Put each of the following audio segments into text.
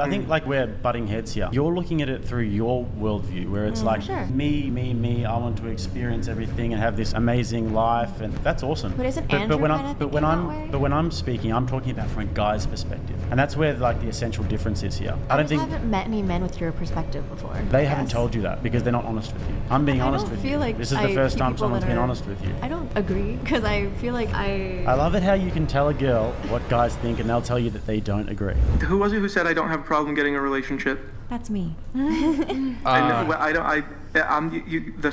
I think like we're butting heads here. You're looking at it through your worldview, where it's like me. I want to experience everything and have this amazing life, and that's awesome. But isn't Andrew when I'm speaking, I'm talking about from a guy's perspective, and that's where like the essential difference is here. I haven't met any men with your perspective before. They haven't told you that because they're not honest with you. I'm being honest with you. Like this is the first time someone's been honest with you. I don't agree because I feel like I love it how you can tell a girl what guys think, and they'll tell you that they don't agree. Who was it who said I don't have a problem getting a relationship? That's me. The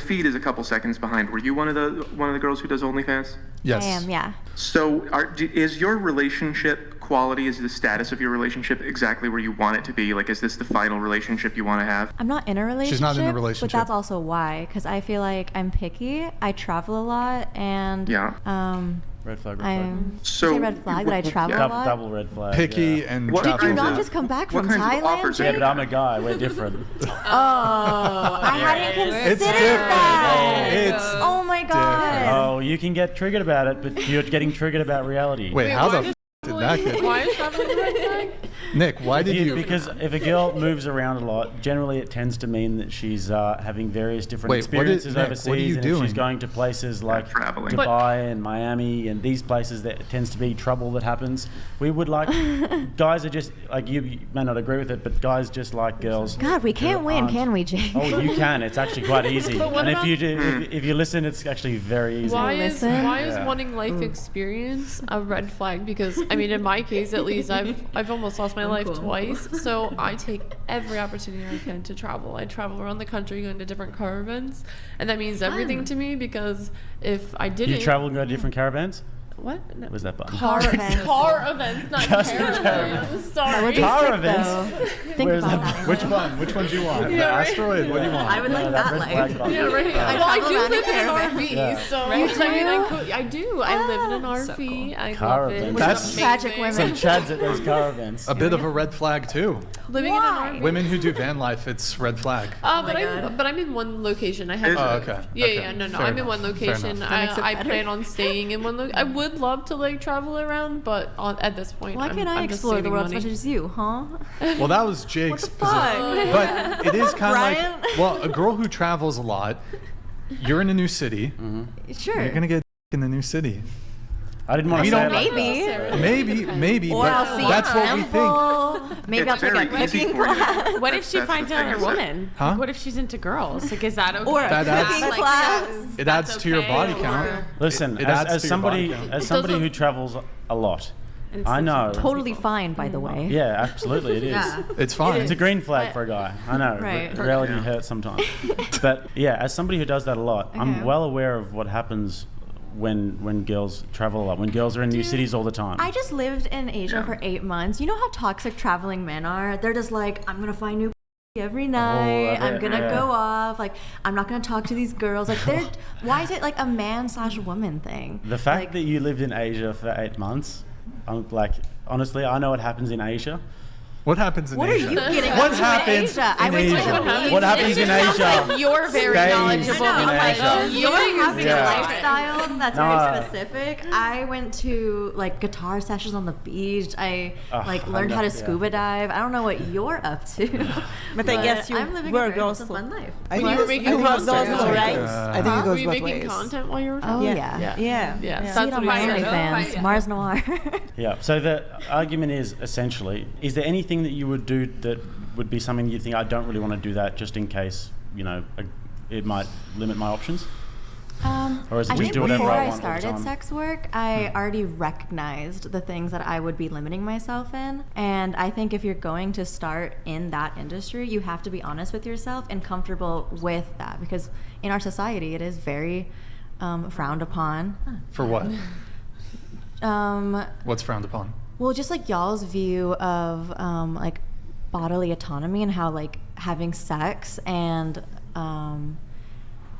feed is a couple seconds behind. Were you one of the girls who does OnlyFans? Yes. I am, yeah. So is your relationship quality, is the status of your relationship exactly where you want it to be? Like, is this the final relationship you want to have? I'm not in a relationship. She's not in a relationship. But that's also why, because I feel like I'm picky. I travel a lot, and Red flag. So red flag that I travel a lot. Double red flag. Picky and Did you not just come back from Thailand? Yeah, but I'm a guy. We're different. I hadn't considered that. Oh my god. Oh, you can get triggered about it, but you're getting triggered about reality. Wait, how the did that get? Why is traveling a red flag? Nick, why did you? Because if a girl moves around a lot, generally it tends to mean that she's having various different experiences overseas. What are you and doing? If she's going to places like Dubai and Miami and these places, that tends to be trouble that happens. We would like guys are just like you may not agree with it, but guys just like girls. God, we can't win, can we, Jake? Oh, you can. It's actually quite easy. And if you do, if you listen, it's actually very easy. Why is wanting life experience a red flag? Because I mean, in my case at least, I've almost lost my life twice, so I take every opportunity I can to travel. I travel around the country going to different car events, and that means everything to me, because if I didn't... You travel and go to different caravans? What? No. Was that button? Car events, not caravans. Sorry. Car events? Think about that. Which one? Which one do you want? The asteroid? What do you want? I would like that life. Yeah, right. Well, I do live in an RV, so Right. I do. I live in an RV. Cool. I Car love it. events. That's tragic women. Some chads at those car events. A bit of a red flag too. Living in an RV. Women who do van life, it's red flag. But I'm in one location. I have. Oh, okay. Yeah. No. Fair I'm in enough. one location. I plan on staying in one location. I would love to like travel around, but at this point, why can't I explore the world as much as you, huh? Well, that was Jake's What the fuck? position. But it is kind of like, well, a girl who travels a lot, you're in a new city. Sure. You're gonna get in the new city. I didn't want to say that. Maybe, Or but I'll see that's what we think. Maybe I'll take a cooking class. What if she finds another woman? Huh? Like, what if she's into girls? Like, is that okay? Or a That adds- cooking Like, class. It adds to your body count. Listen, It adds as to your body somebody count. who travels a lot, I know. Totally fine, by the way. Yeah, absolutely, it is. It's fine. It's a green flag for a guy. I know. Right. Reality hurts sometimes. But yeah, as somebody who does that a lot, I'm well aware of what happens when girls travel a lot, when girls are in new cities all the time. I just lived in Asia for 8 months. You know how toxic traveling men are? They're just like, I'm gonna find new every night. I'm gonna go off. Like, I'm not gonna talk to these girls. Like, they're why is it like a man/woman thing? The fact that you lived in Asia for 8 months, I'm like, honestly, I know what happens in Asia. What happens in What Asia? are you getting What into happens Asia? I in went to Asia? the beach. What happens in Asia? Like you're very Stays knowledgeable. in Like, Asia. You're having Yeah. a lifestyle that's very specific. I went to like guitar sessions on the beach. I learned how to scuba dive. I don't know what you're up to. But I guess you I'm living were a very girls fun life. I You were making think it goes content. both ways. Yeah. I think it Were goes you both making ways. content while you were Oh traveling? yeah. Yeah. Yeah. See That's it on what my I said. OnlyFans, Mars Noir. Yeah. So the argument is essentially, is there anything that you would do that would be something you think I don't really want to do that just in case, it might limit my options? Or is it I just think do whatever before I I want all the started time? sex work, I already recognized the things that I would be limiting myself in. And I think if you're going to start in that industry, you have to be honest with yourself and comfortable with that. Because in our society, it is very frowned upon. For what? Um, What's frowned upon? well, just like y'all's view of like bodily autonomy and how like having sex and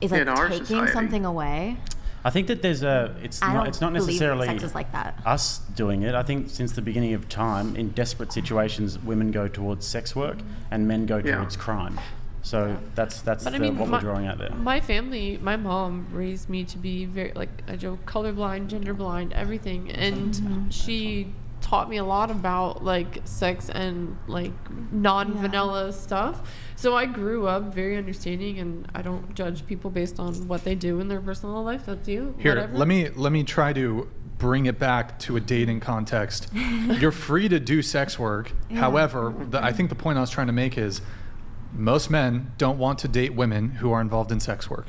is like In our taking society. something away. I think that there's it's I not don't believe necessarily sex is like that. us doing it. I think since the beginning of time, in desperate situations, women go towards sex work and men go towards crime. So that's But I mean, what we're drawing out there. My family, my mom raised me to be very, like, I joke, colorblind, gender blind, everything. And she taught me a lot about like sex and like non-vanilla stuff. So I grew up very understanding, and I don't judge people based on what they do in their personal life. That's you. Here, whatever. let me try to bring it back to a dating context. You're free to do sex work. However, I think the point I was trying to make is most men don't want to date women who are involved in sex work.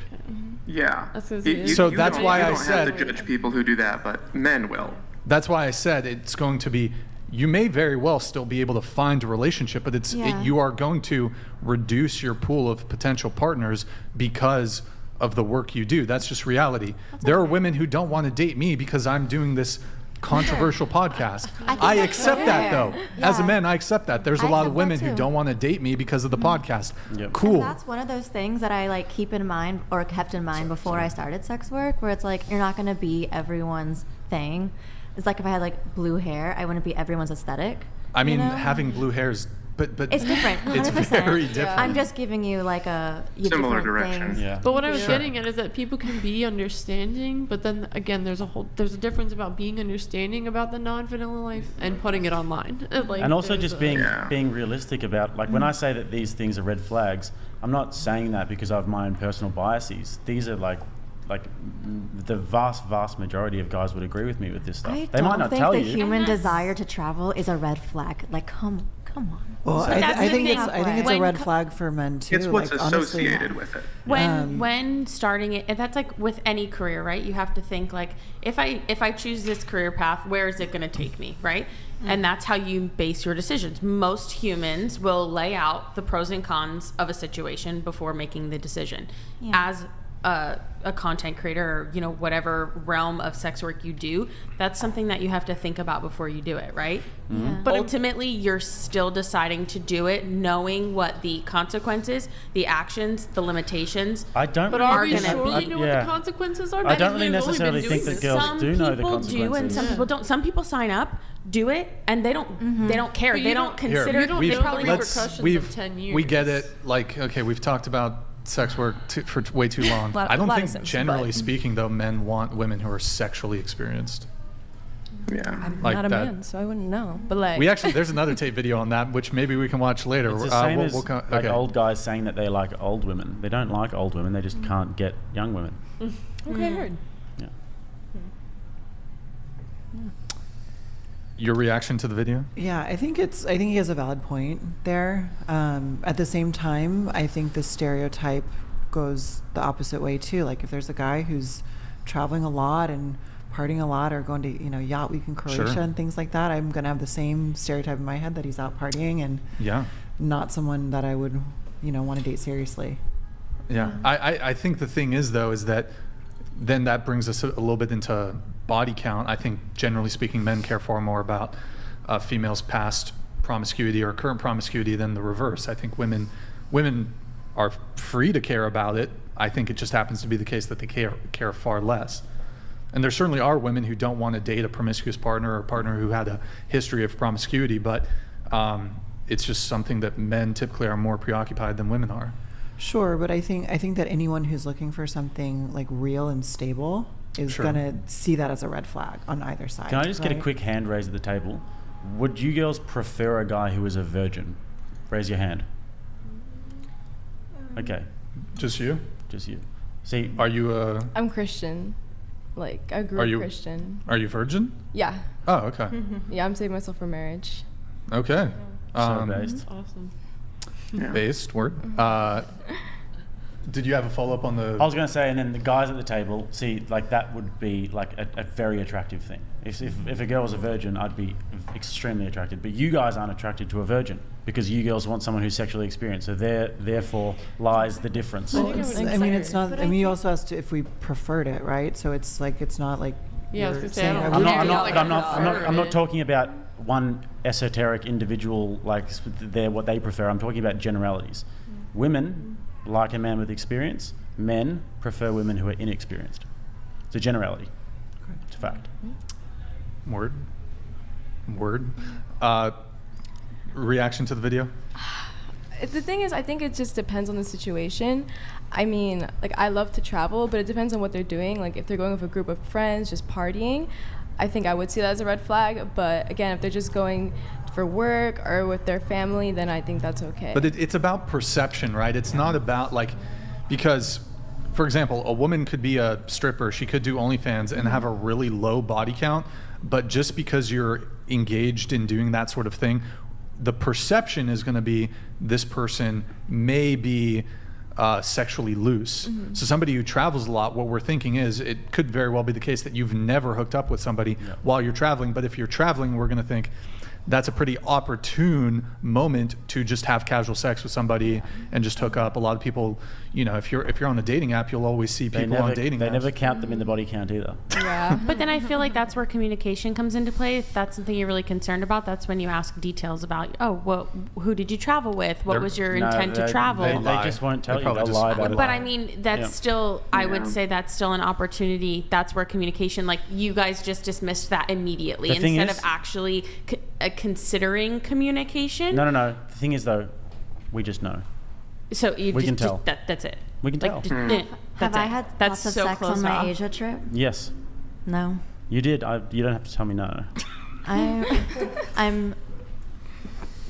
Yeah. So that's why I said. You don't have to judge people who do that, but men will. That's why I said it's going to be. You may very well still be able to find a relationship, but you are going to reduce your pool of potential partners because of the work you do. That's just reality. There are women who don't want to date me because I'm doing this controversial podcast. I accept that though. As a man, I accept that. There's a lot of women who don't want to date me because of the podcast. Cool. And that's one of those things that I like keep in mind or kept in mind before I started sex work, where it's like you're not going to be everyone's thing. It's like if I had like blue hair, I wouldn't be everyone's aesthetic. I mean, having blue hair is, but it's different. 100%. It's very different. I'm just giving you like a similar different direction. things. Yeah. But what I was getting at is that people can be understanding, but then again, there's a difference about being understanding about the non-vanilla life and putting it online. Like, and also just being Yeah. being realistic about, like, when I say that these things are red flags, I'm not saying that because I have my own personal biases. These are like the vast majority of guys would agree with me with this stuff. They might not tell I you. don't think the human desire to travel is a red flag. Like, come on. Well, that's I the think thing. it's a red flag for men too. It's what's like, honestly, associated with it. When starting it, and that's like with any career, right? You have to think like, if I choose this career path, where is it going to take me, right? And that's how you base your decisions. Most humans will lay out the pros and cons of a situation before making the decision. As a content creator, or whatever realm of sex work you do, that's something that you have to think about before you do it, right? But ultimately, you're still deciding to do it, knowing what the consequences, the actions, the limitations. I don't. But really are we think- sure I- you know what the consequences are? I don't really Because we've only necessarily been think doing that this. girls Some do know the people consequences. do, and some people don't. Some people sign up, do it, and they don't. They don't care. But They you don't don't- consider. you don't They know the probably repercussions of 10 years. We get it. Like, okay, we've talked about sex work for way too long. I don't think, generally speaking, though, men want women who are sexually experienced. Yeah. I'm Like not a that. man, so I wouldn't know. But like, We actually, there's another tape video on that, which maybe we can watch later. It's the same We'll as okay. like old guys saying that they like old women. They don't like old women. They just can't get young women. okay, heard. Yeah. Your reaction to the video? Yeah, I think he has a valid point there. At the same time, I think the stereotype goes the opposite way too. Like if there's a guy who's traveling a lot and partying a lot, or going to yacht week in Croatia and things like that, I'm gonna have the same stereotype in my head that he's out partying and not someone that I would want to date seriously. Yeah, I think the thing is though is that then that brings us a little bit into body count. I think generally speaking, men care far more about females' past promiscuity or current promiscuity than the reverse. I think women are free to care about it. I think it just happens to be the case that they care far less. And there certainly are women who don't want to date a promiscuous partner or a partner who had a history of promiscuity, but it's just something that men typically are more preoccupied than women are. Sure, but I think that anyone who's looking for something like real and stable is gonna see that as a red flag on either side. Can I just get a quick hand raise at the table? Would you girls prefer a guy who is a virgin? Raise your hand. Okay, Just you? just you. See, Are you I'm Christian. Like I grew Are up you- Christian. are you virgin? Yeah. Oh, okay. Yeah, I'm saving myself for marriage. Okay. so based. Awesome. Based word. Did you have a follow up on the? I was going to say, and then the guys at the table, see, like that would be like a very attractive thing. If a girl was a virgin, I'd be extremely attracted. But you guys aren't attracted to a virgin because you girls want someone who's sexually experienced. So therefore lies the difference. Well, it's not. You also asked if we preferred it, right? So it's not like. Yeah, I was you're gonna say, saying, I don't would know. do I'm not talking about one esoteric individual like what they prefer. I'm talking about generalities. Women like a man with experience. Men prefer women who are inexperienced. It's a generality. It's a fact. Word. Reaction to the video? The thing is, I think it just depends on the situation. I mean, like I love to travel, but it depends on what they're doing. Like if they're going with a group of friends, just partying, I think I would see that as a red flag. But again, if they're just going for work or with their family, then I think that's okay. But it's about perception, right? It's not about like, because, for example, a woman could be a stripper, she could do OnlyFans and have a really low body count, but just because you're engaged in doing that sort of thing, the perception is going to be this person may be sexually loose. So somebody who travels a lot, what we're thinking is it could very well be the case that you've never hooked up with somebody while you're traveling, but if you're traveling, we're going to think that's a pretty opportune moment to just have casual sex with somebody and just hook up. A lot of people, you know, if you're on a dating app, you'll always see people on dating apps. They never count them in the body count either. Yeah. But then I feel like that's where communication comes into play. If that's something you're really concerned about, that's when you ask details about, who did you travel with? What was your intent to travel? They just won't tell you. They'll lie about it. But I mean, that's still, I would say that's still an opportunity. That's where communication, like you guys just dismissed that immediately instead of actually considering communication. No. The thing is, though, we just know. So you we can tell. That's it. We can tell. Have I had lots of sex on my Asia trip? Yes. No. You did. You don't have to tell me no. I'm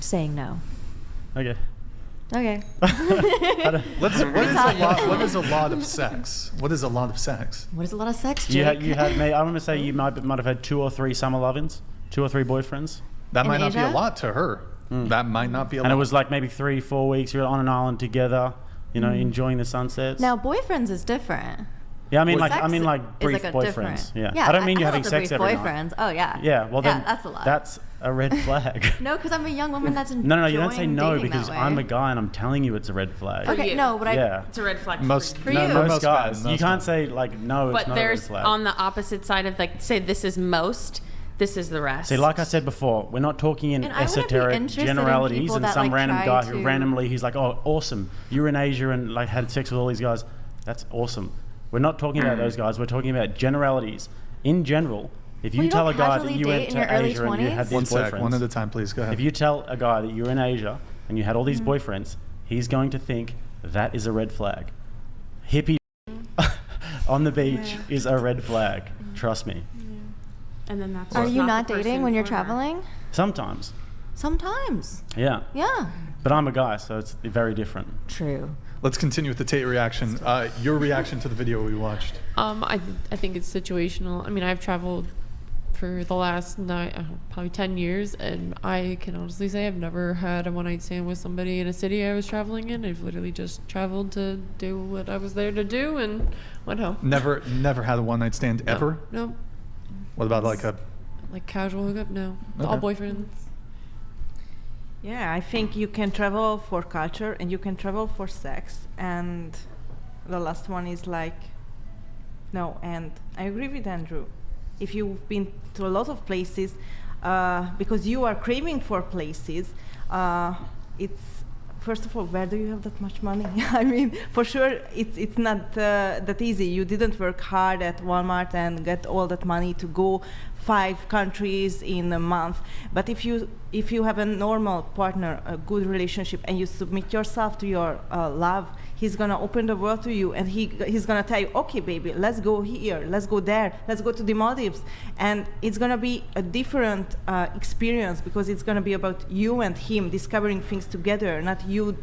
saying no. Okay. Okay. What is a lot of sex? What is a lot of sex? What is a lot of sex, Jake? You had me. I'm going to say you might have had 2 or 3 summer love-ins, 2 or 3 boyfriends. That In might not be Asia? a lot to her. That might not be a lot. And it was like maybe 3-4 weeks. You're on an island together, you know, enjoying the sunsets. Now, boyfriends is different. Yeah, I mean, Sex like brief is like a boyfriends. different- Yeah. I don't mean you're love having the sex brief every boyfriends. night. Oh yeah. Yeah. Well, then that's a lot. That's a red flag. No, because I'm a young woman that's enjoying No, you don't say no dating because that way. I'm a guy and I'm telling you it's a red flag. Okay, you. no, but Yeah. It's a red flag Most for you. you. No, for most guys. men, You can't say like no. But it's not a red there's flag. on the opposite side of like, say this is most, this is the rest. See, like I said before, we're not talking in And I wouldn't be esoteric interested in generalities people and that, some like, random try guy to- who randomly he's like, oh, awesome, you're in Asia and like had sex with all these guys. That's awesome. We're not talking about those guys. We're talking about generalities. In general, if you Well, you tell a don't guy that casually you date went in to your early Asia and you had 20s? these One sec, boyfriends, one at a time, please. Go ahead. if you tell a guy that you're in Asia and you had all these boyfriends, he's going to think that is a red flag. Hippie on the beach is a red flag. Trust me. And then that's Are just you the not person dating when you're for her. traveling? Sometimes. Sometimes. Yeah. Yeah. But I'm a guy, so it's very different. True. Let's continue with the Tate reaction. Your reaction to the video we watched. I think it's situational. I mean, I've traveled for the last probably 10 years, and I can honestly say I've never had a one-night stand with somebody in a city I was traveling in. I've literally just traveled to do what I was there to do and went home. Never had a one night stand ever. No. What about like a? Like casual hookup? No. All Okay. boyfriends. Yeah, I think you can travel for culture and you can travel for sex. And the last one is like, no. And I agree with Andrew. If you've been to a lot of places, because you are craving for places, it's first of all, where do you have that much money? I mean, for sure, it's not that easy. You didn't work hard at Walmart and get all that money to go 5 countries in a month. But if you have a normal partner, a good relationship, and you submit yourself to your love, he's gonna open the world to you, and he's gonna tell you, okay, baby, let's go here, let's go there, let's go to the Maldives, and it's gonna be a different experience because it's gonna be about you and him discovering things together, not you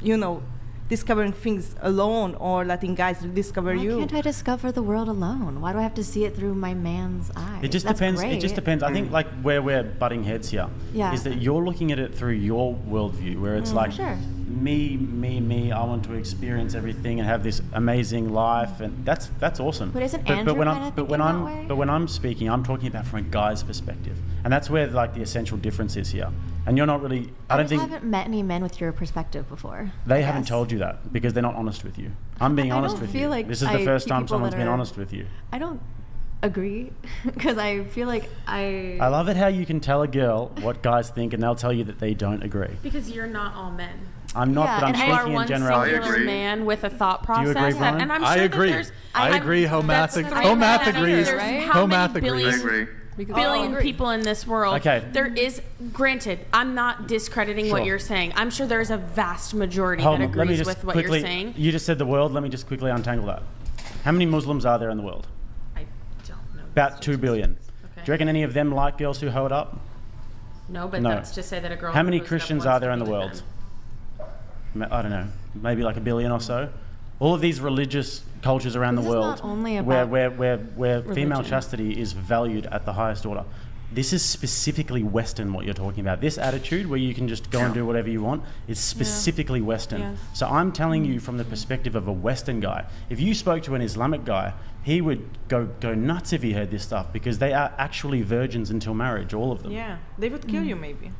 know, discovering things alone or letting guys discover Why you. can't I discover the world alone? Why do I have to see it through my man's eyes? It just That's depends. Great. It just depends. I think like where we're butting heads here Yeah. is that you're looking at it through your worldview, where it's like Sure. me. I want to experience everything and have this amazing life, and that's awesome. But isn't Andrew kinda thinking that way? But when I'm speaking, I'm talking about from a guy's perspective, and that's where like the essential difference is here. And you're not really. I don't think haven't met any men with your perspective before. they I haven't guess. told you that because they're not honest with you. I'm being I honest don't with feel you. like This is I the first see time people someone's that been are- honest with you. I don't agree because I feel like I love it how you can tell a girl what guys think and they'll tell you that they don't agree. Because you're not all men. I'm not, Yeah, but I'm and You are speaking in one generality. singular agree. man with a thought you process. agree, Brian? And I'm I sure agree. that there's. I agree. Homath that's- Homath I mean, agrees. there's Right? how many Homath agrees. I billion- agree. billion people in this world. Okay. There is, granted, I'm not discrediting what Sure. you're saying. I'm sure there's a vast majority Hold that on, let me agrees just with what quickly. you're saying. You just said the world. Let me just quickly untangle that. How many Muslims are there in the world? I don't know About 2 billion. Okay. Do you reckon any of them like girls who hoe it up? No, but No. that's to say that a girl. How many who goes Christians up are there in the wants to world? be with I don't know, maybe like 1 billion or so. All of these religious cultures around This the is world not only where about female religion. chastity is valued at the highest order. This is specifically Western, what you're talking about. This attitude where you can just go and do whatever you want is specifically Western. Yes. So I'm telling you from the perspective of a Western guy. If you spoke to an Islamic guy, he would go nuts if he heard this stuff because they are actually virgins until marriage, all of them. Yeah, they would kill you maybe.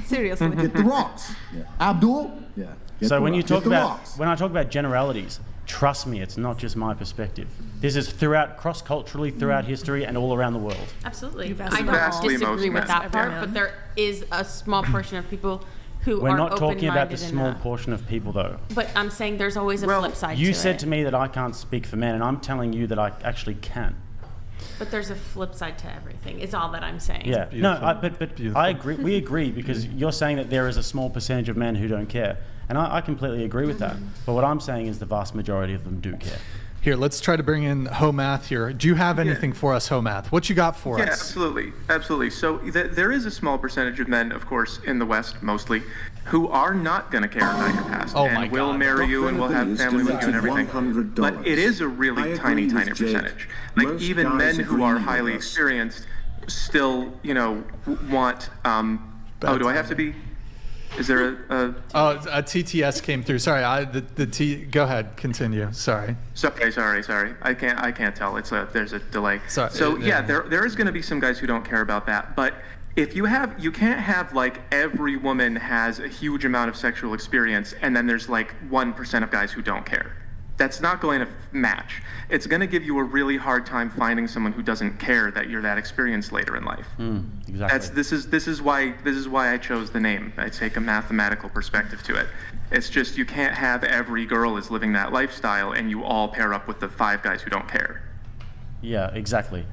Seriously. Get the rocks. Yeah. Abdul? Yeah. Get So the when you rocks. talk Get the about rocks. when I talk about generalities, trust me, it's not just my perspective. This is throughout cross-culturally throughout history and all around the world. Absolutely. You've I asked don't Vastly disagree most with that men. part, Everyone. but there is a small portion of people who We're are not talking about the open-minded small enough. portion of people though. But I'm saying there's always a Well, flip side You to said it. to me that I can't speak for men and I'm telling you that I actually can. But there's a flip side to everything. Is all that I'm saying. Yeah. Beautiful. No, but Beautiful. I agree. We agree because you're saying that there is a small percentage of men who don't care. And I completely agree with that. But what I'm saying is the vast majority of them do care. Here, let's try to bring in Ho-Math here. Do you have anything for us, Ho-Math? What you got for Yeah, us? absolutely, absolutely. So there is a small percentage of men, of course, in the West mostly, who are not going to care about your past Oh and my will God. marry you and will have Credibility is family with you and everything. donated But $100. it is a really I tiny, agree tiny with Jake. percentage. Like Most even guys men who agree are with highly us. experienced still, want. Bad Do I have to be? Is there a Oh, a TTS came through. Sorry, go ahead, continue. Sorry. Sorry. I can't tell. There's a delay. Sorry. So yeah, there is going to be some guys who don't care about that. But if you can't have like every woman has a huge amount of sexual experience, and then there's like 1% of guys who don't care. That's not going to match. It's going to give you a really hard time finding someone who doesn't care that you're that experienced later in life. Exactly. This is why I chose the name. I take a mathematical perspective to it. It's just you can't have every girl is living that lifestyle and you all pair up with the 5 guys who don't care. Yeah, exactly.